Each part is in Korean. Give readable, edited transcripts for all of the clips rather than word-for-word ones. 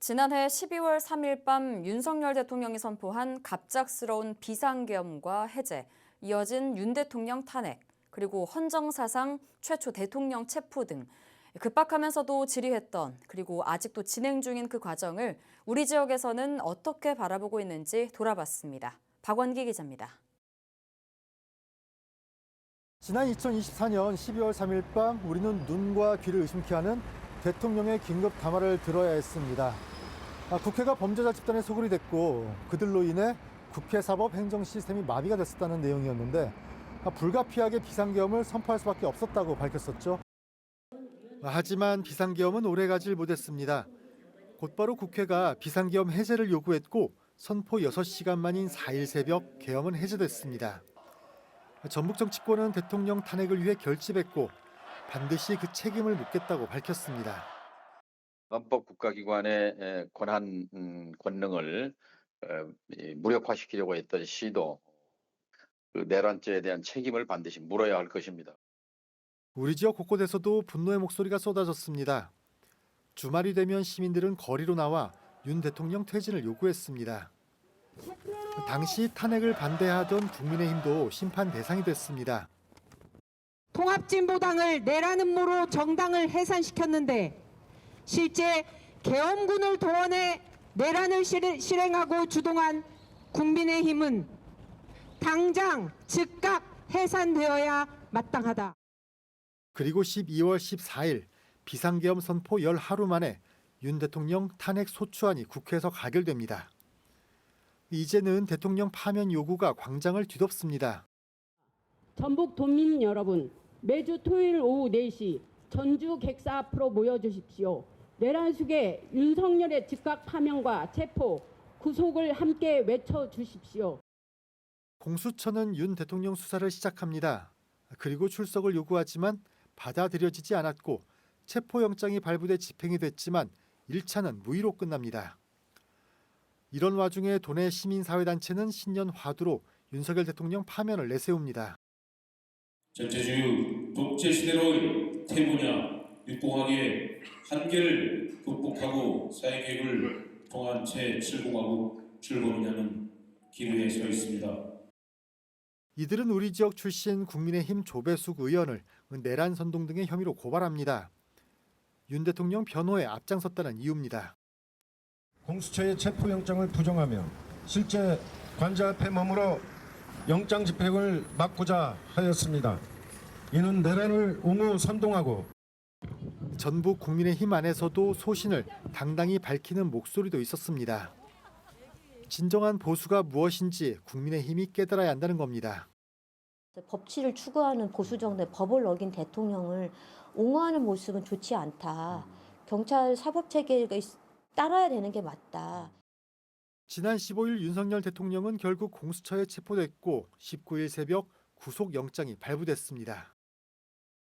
지난해 12월 3일 밤 윤석열 대통령이 선포한 갑작스러운 비상계엄과 해제, 이어진 윤 대통령 탄핵, 그리고 헌정사상 최초 대통령 체포 등 급박하면서도 지리했던, 그리고 아직도 진행 중인 그 과정을 우리 지역에서는 어떻게 바라보고 있는지 돌아봤습니다. 박원기 기자입니다. 지난 2024년 12월 3일 밤 우리는 눈과 귀를 의심케 하는 대통령의 긴급 담화를 들어야 했습니다. 국회가 범죄자 집단에 소굴이 됐고 그들로 인해 국회 사법 행정 시스템이 마비가 됐었다는 내용이었는데 불가피하게 비상계엄을 선포할 수밖에 없었다고 밝혔었죠. 하지만 비상계엄은 오래가질 못했습니다. 곧바로 국회가 비상계엄 해제를 요구했고 선포 6시간 만인 4일 새벽 계엄은 해제됐습니다. 전북 정치권은 대통령 탄핵을 위해 결집했고 반드시 그 책임을 묻겠다고 밝혔습니다. 헌법 국가기관의 권능을 무력화시키려고 했던 시도, 그 내란죄에 대한 책임을 반드시 물어야 할 것입니다. 우리 지역 곳곳에서도 분노의 목소리가 쏟아졌습니다. 주말이 되면 시민들은 거리로 나와 윤 대통령 퇴진을 요구했습니다. 당시 탄핵을 반대하던 국민의힘도 심판 대상이 됐습니다. 통합진보당을 내란 음모로 정당을 해산시켰는데 실제 계엄군을 동원해 내란을 실행하고 주동한 국민의힘은 당장 즉각 해산되어야 마땅하다. 그리고 12월 14일 비상계엄 선포 10하루 만에 윤 대통령 탄핵 소추안이 국회에서 가결됩니다. 이제는 대통령 파면 요구가 광장을 뒤덮습니다. 전북 도민 여러분, 매주 토요일 오후 4시 전주 객사 앞으로 모여주십시오. 내란 속에 윤석열의 즉각 파면과 체포, 구속을 함께 외쳐주십시오. 공수처는 윤 대통령 수사를 시작합니다. 그리고 출석을 요구하지만 받아들여지지 않았고 체포영장이 발부돼 집행이 됐지만 1차는 무의로 끝납니다. 이런 와중에 도내 시민사회단체는 신년 화두로 윤석열 대통령 파면을 내세웁니다. 전체주의 독재 시대로의 태분야, 육공학의 한계를 극복하고 사회개혁을 통한 제7공화국 출범을 향한 길 위에 서 있습니다. 이들은 우리 지역 출신 국민의힘 조배숙 의원을 내란 선동 등의 혐의로 고발합니다. 윤 대통령 변호에 앞장섰다는 이유입니다. 공수처의 체포영장을 부정하며 실제 관저 앞에 머물러 영장 집행을 막고자 하였습니다. 이는 내란을 옹호 선동하고 전북 국민의힘 안에서도 소신을 당당히 밝히는 목소리도 있었습니다. 진정한 보수가 무엇인지 국민의힘이 깨달아야 한다는 겁니다. 법치를 추구하는 보수 정당의 법을 어긴 대통령을 옹호하는 모습은 좋지 않다. 경찰 사법체계가 따라야 되는 게 맞다. 지난 15일 윤석열 대통령은 결국 공수처에 체포됐고 19일 새벽 구속영장이 발부됐습니다.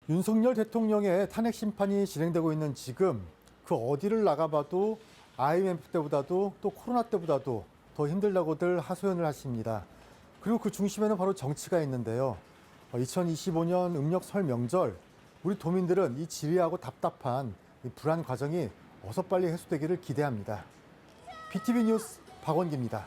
윤석열 대통령의 탄핵 심판이 진행되고 있는 지금 그 어디를 나가봐도 IMF 때보다도 또 코로나 때보다도 더 힘들다고들 하소연을 하십니다. 그리고 그 중심에는 바로 정치가 있는데요. 2025년 음력 설 명절 우리 도민들은 이 지리하고 답답한 이 불안 과정이 어서 빨리 해소되기를 기대합니다. BTV 뉴스 박원기입니다.